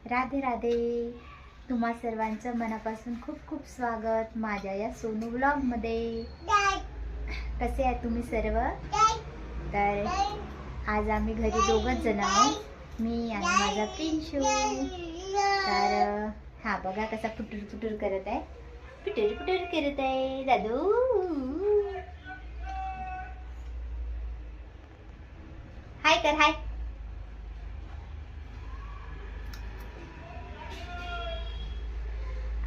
राधे राधे. तुम्हा सर्वांचं मनापासून खूप खूप स्वागत माझ्या या सोनू ब्लॉगमध्ये. कसे आहे तुम्ही सर्व? तर आज आम्ही घरी दोघंच जण आहोत, मी आणि माझा प्रिंशू. तर हा बघा कसा फुटूर फुटूर करत आहे, फुटूर फुटूर करत आहे दादू. हाय कर, हाय.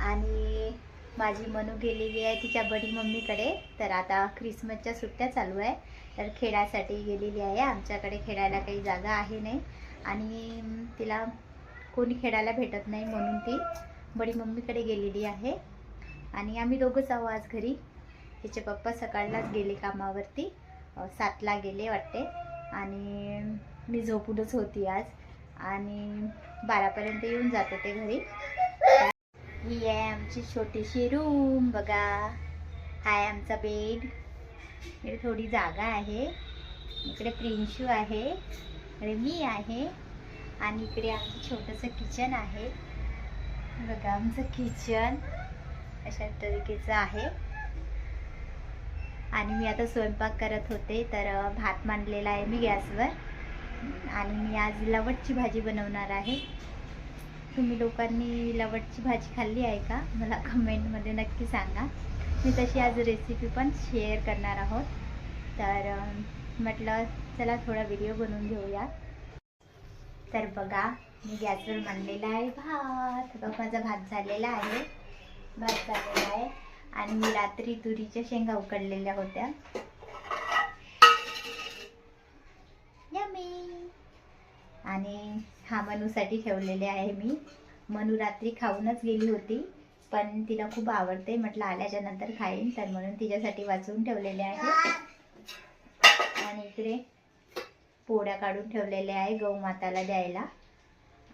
आणि माझी मनू गेलेली आहे तिच्या बडी मम्मीकडे. तर आता ख्रिसमसच्या सुट्ट्या चालू आहे, तर खेळासाठी गेलेली आहे. आमच्याकडे खेळायला काही जागा आहे नाही आणि तिला कोणी खेळायला भेटत नाही, म्हणून ती बडी मम्मीकडे गेलेली आहे. आणि आम्ही दोघंच आहोत आज घरी. तिचे पप्पा सकाळलाच गेले कामावरती, 7ला गेले वाटते. आणि मी झोपूनच होती आज, आणि 12पर्यंत येऊन जात होते घरी. ही आहे आमची छोटीशी रूम बघा. हाय आमचा बेड. इकडे थोडी जागा आहे, इकडे प्रिंशू आहे, इकडे मी आहे, आणि इकडे आमचं छोटंसं किचन आहे बघा. आमचं किचन अशा तरीकेचं आहे. आणि मी आता स्वयंपाक करत होते, तर भात मांडलेला आहे मी गॅसवर. आणि मी आज लवटची भाजी बनवणार आहे. तुम्ही लोकांनी लवटची भाजी खाल्ली आहे का? मला कमेंटमध्ये नक्की सांगा. मी तशी आज रेसिपी पण शेअर करणार आहोत. तर म्हटलं चला थोडा व्हिडिओ बनवून घेऊया. तर बघा मी गॅसवर मांडलेला आहे भात. बघ माझा भात झालेला आहे, आणि मी रात्री तुरीच्या शेंगा उकडलेल्या होत्या. यम्मी. आणि हा मनूसाठी ठेवलेले आहे मी. मनू रात्री खाऊनच गेली होती, पण तिला खूप आवडते, म्हटलं आल्याच्या नंतर खाईन, तर म्हणून तिच्यासाठी वाचवून ठेवलेले आहे. आणि इकडे पोळ्या काढून ठेवलेल्या आहे गौमाताला द्यायला.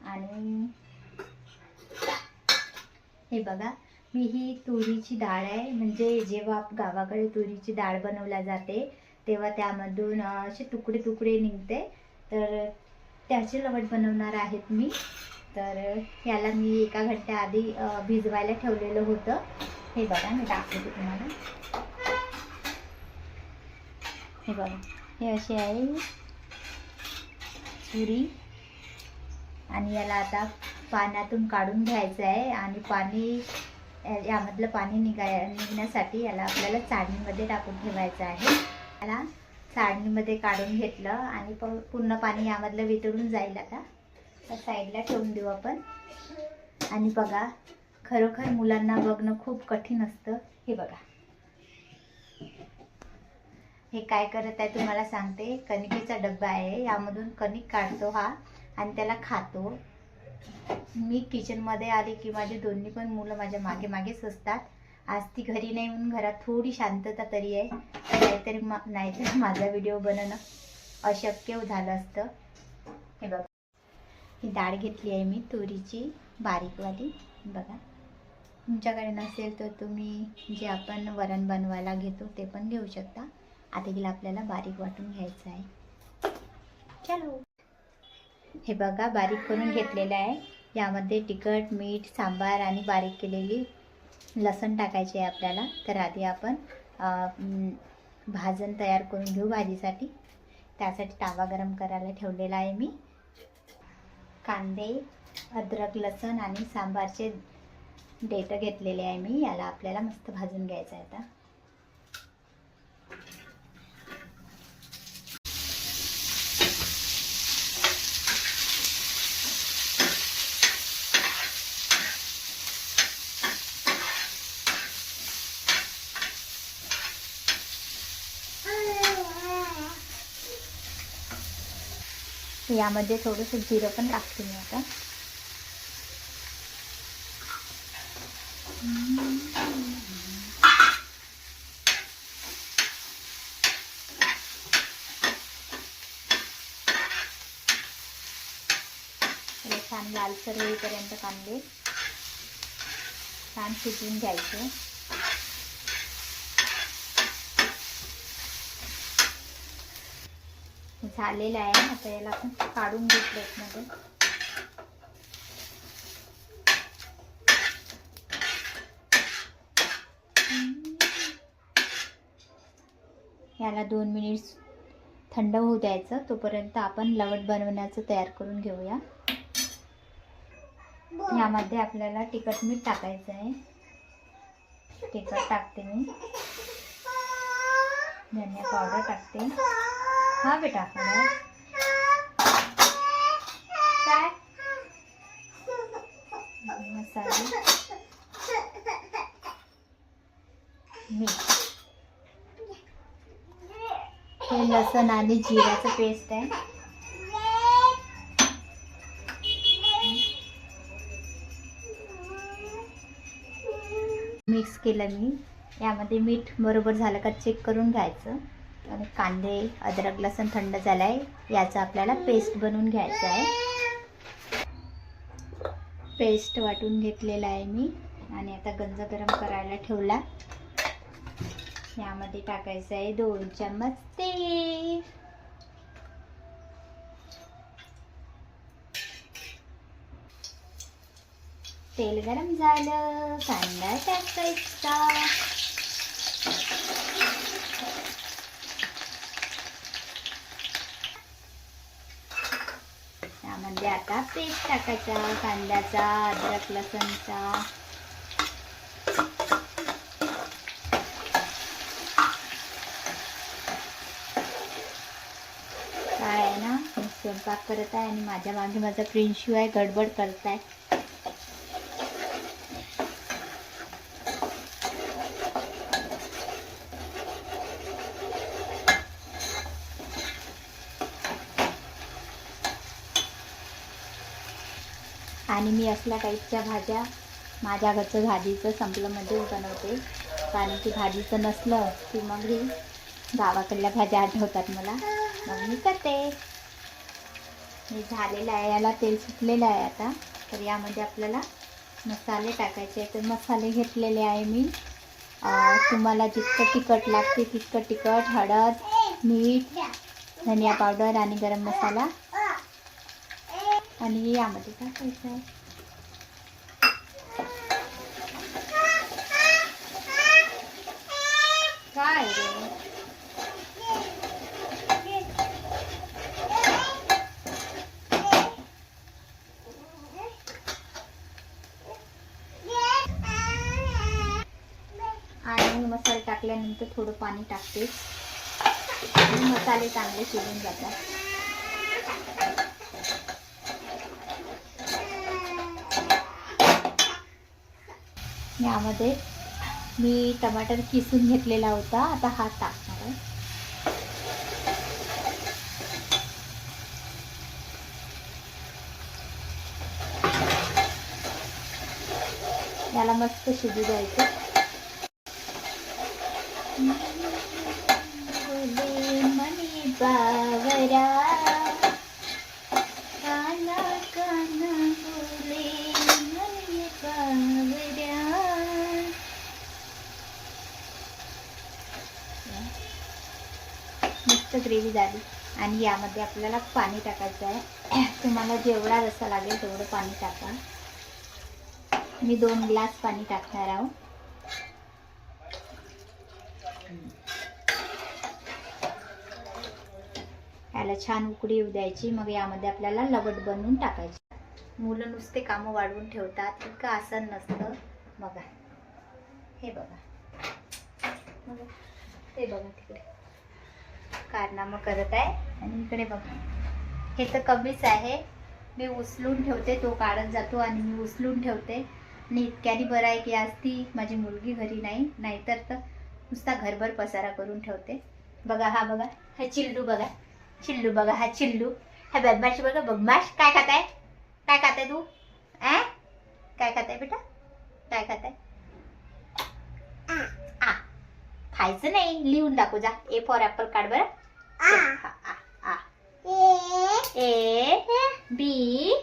आणि हे बघा, मी ही तुरीची डाळ आहे, म्हणजे जेव्हा गावाकडे तुरीची डाळ बनवल्या जाते तेव्हा त्यामधून असे तुकडे तुकडे निघते, तर त्याचे लवट बनवणार आहेत मी. तर याला मी 1 घंटा आधी भिजवायला ठेवलेलं होतं. हे बघा मी दाखवते तुम्हाला. हे बघा, हे असे आहे तुरी. आणि याला आता पाण्यातून काढून घ्यायचं आहे, आणि पाणी यामधलं पाणी निघण्यासाठी याला आपल्याला चाळणीमध्ये टाकून ठेवायचं आहे. याला चाळणीमध्ये काढून घेतलं आणि पूर्ण पाणी यामधलं वितळून जाईल. आता तर साईडला ठेवून देऊ आपण. आणि बघा, खरोखर मुलांना बघणं खूप कठीण असतं. हे बघा, हे काय करत आहे तुम्हाला सांगते. कणकेचा डब्बा आहे, यामधून कणिक काढतो हा आणि त्याला खातो. मी किचनमध्ये आले की माझे दोन्ही पण मुलं माझ्या मागे मागेच असतात. आज ती घरी नाही म्हणून घरात थोडी शांतता तरी आहे, नाहीतर माझा व्हिडिओ बनवणं अशक्य झालं असतं. हे बघा, ही डाळ घेतली आहे मी तुरीची बारीकवाली बघा. तुमच्याकडे नसेल तर तुम्ही जे आपण वरण बनवायला घेतो ते पण घेऊ शकता. आता हिला आपल्याला बारीक वाटून घ्यायचं आहे. चलो, हे बघा बारीक करून घेतलेलं आहे. यामध्ये तिखट, मीठ, सांबार आणि बारीक केलेली लसण टाकायचे आहे आपल्याला. तर आधी आपण भाजण तयार करून घेऊ भाजीसाठी. त्यासाठी तवा गरम करायला ठेवलेला आहे मी. कांदे, अद्रक, लसण आणि सांबारचे देठ घेतलेले आहे मी. याला आपल्याला मस्त भाजून घ्यायचं आहे. आता यामध्ये थोडंसं जिरं पण टाकते मी. आता छान लालसर होईपर्यंत कांदे छान शिजवून घ्यायचे. झालेलं आहे. आता याला आपण काढून घेऊ प्लेटमध्ये. याला 2 मिनिट थंड होऊ द्यायचं. तोपर्यंत आपण लवट बनवण्याचं तयार करून घेऊया. यामध्ये आपल्याला तिखट मीठ टाकायचं आहे. तिखट टाकते मी. धनिया पावडर टाकते. हा बेटा हळद. काय मसाले, मीठ. हे लसूण आणि जिऱ्याचं पेस्ट आहे. मिक्स केलं मी. यामध्ये मीठ बरोबर झालं का चेक करून घ्यायचं. आणि कांदे, अद्रक, लसूण थंड झालाय. याचा आपल्याला पेस्ट बनवून घ्यायचा आहे. पेस्ट वाटून घेतलेला आहे मी. आणि आता गंज गरम करायला ठेवला. यामध्ये टाकायचं आहे 2 चम्मच तेल. तेल गरम झालं, कांदा टाकायचा. यामध्ये आता पेस्ट टाकायचा कांद्याचा, अद्रक लसूणचा. काय आहे ना, मी स्वयंपाक करत आहे आणि माझ्या मागे माझा प्रिन्शू आहे, गडबड करताय. आणि मी असल्या टाईपच्या भाज्या माझ्या घरचं भाजीचं संपलंमध्येच बनवते. कारण की भाजीचं नसलं की मग ही गावाकडल्या भाज्या आठवतात मला, मग मी करते. हे झालेलं आहे. याला तेल सुटलेलं आहे आता. तर यामध्ये आपल्याला मसाले टाकायचे. तर मसाले घेतलेले आहे मी. तुम्हाला जितकं तिखट लागते तितकं तिखट, हळद, मीठ, धनिया पावडर आणि गरम मसाला. आणि यामध्ये टाकायचं आहे. काय रे, आणि मसाले टाकल्यानंतर थोडं पाणी टाकते. मसाले चांगले शिजून जातात. यामध्ये मी टमाटर किसून घेतलेला होता. आता हा टाकणार आहे. याला मस्त शिजू द्यायचं. बोले मनी बावरा, काना काना बोले मनी बावरा. मस्त ग्रेव्ही झाली. आणि यामध्ये आपल्याला पाणी टाकायचं आहे. तुम्हाला जेवढा रस्सा लागेल तेवढं पाणी टाका. मी 2 ग्लास पाणी टाकणार आहोत. याला छान उकळी येऊ द्यायची. मग यामध्ये आपल्याला लवट बनवून टाकायची. मुलं नुसते कामं वाढवून ठेवतात, इतकं आसन नसतं. बघा, हे बघा, ते बघा तिकडे कारनामा करत आहे. आणि इकडे बघा, हे तर कमीच आहे. मी उचलून ठेवते, तो काढत जातो आणि मी उचलून ठेवते. आणि इतक्यानी बरं आहे की आज ती माझी मुलगी घरी नाही, नाहीतर तर नुसता घरभर पसारा करून ठेवते. बघा, हा बघा, हा चिल्लू बघा, चिल्लू बघा, हा चिल्लू, हा बदमाश बघा. बदमाश काय खाताय, काय खाताय तू? काय खाताय बेटा, काय खाताय? खायचं नाही, लिहून दाखव जा. ए फॉर ऍपल काढ बरं. A B.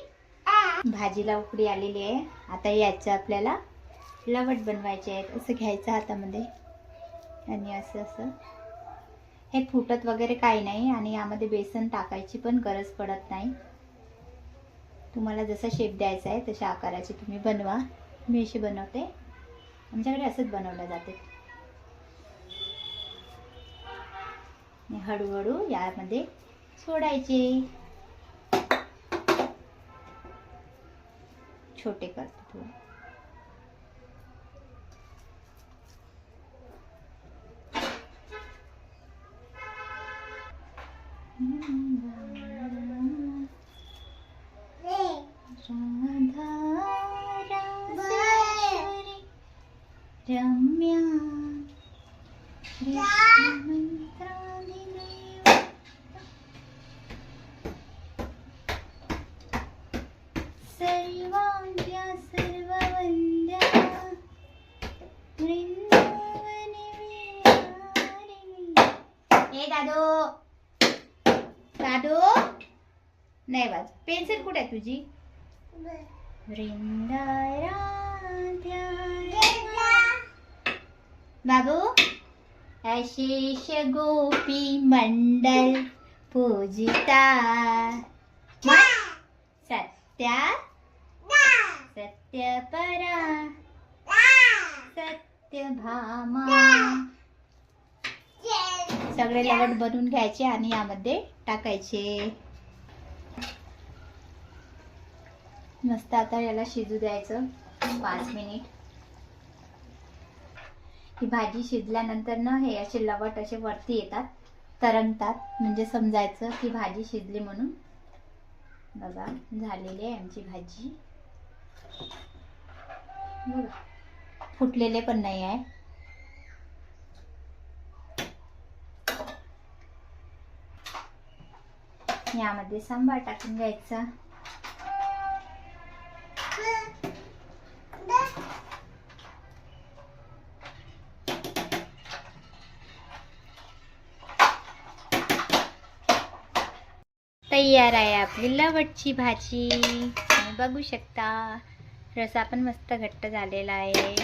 भाजीला उकळी आलेली आहे. आता याचं आपल्याला लवट बनवायचे आहेत. असं घ्यायचं हातामध्ये आणि असं असं. हे फुटत वगैरे काही नाही. आणि यामध्ये बेसन टाकायची पण गरज पडत नाही. तुम्हाला जसा शेप द्यायचा आहे तशा आकाराची तुम्ही बनवा. मी अशी बनवते, आमच्याकडे असंच बनवलं जाते. आणि हळूहळू यामध्ये सोडायचे. छोटे करते थोडे. रम्या सर्वांग्या सर्ववंद्या वृंदावनी विहारिणी. ए दादू दादू नाही वाज. पेन्सिल कुठे आहे तुझी? वृंदाराध्या बाबू. अशेष गोपी मंडल पूजिता सत्या सत्यपरा सत्यभामा. सगळे लवट बनवून घ्यायचे आणि यामध्ये टाकायचे. मस्त आता याला शिजू द्यायचं 5 मिनिट. ही भाजी शिजल्यानंतर ना हे असे लवट असे वरती येतात, तरंगतात, म्हणजे समजायचं की भाजी शिजली म्हणून. बघा झालेली आहे आमची भाजी. बघा फुटलेले पण नाही आहे. यामध्ये सांबार टाकून घ्यायचा. तयार आहे आपली लवटची भाजी. तुम्ही बघू शकता रसा पण मस्त घट्ट झालेला आहे.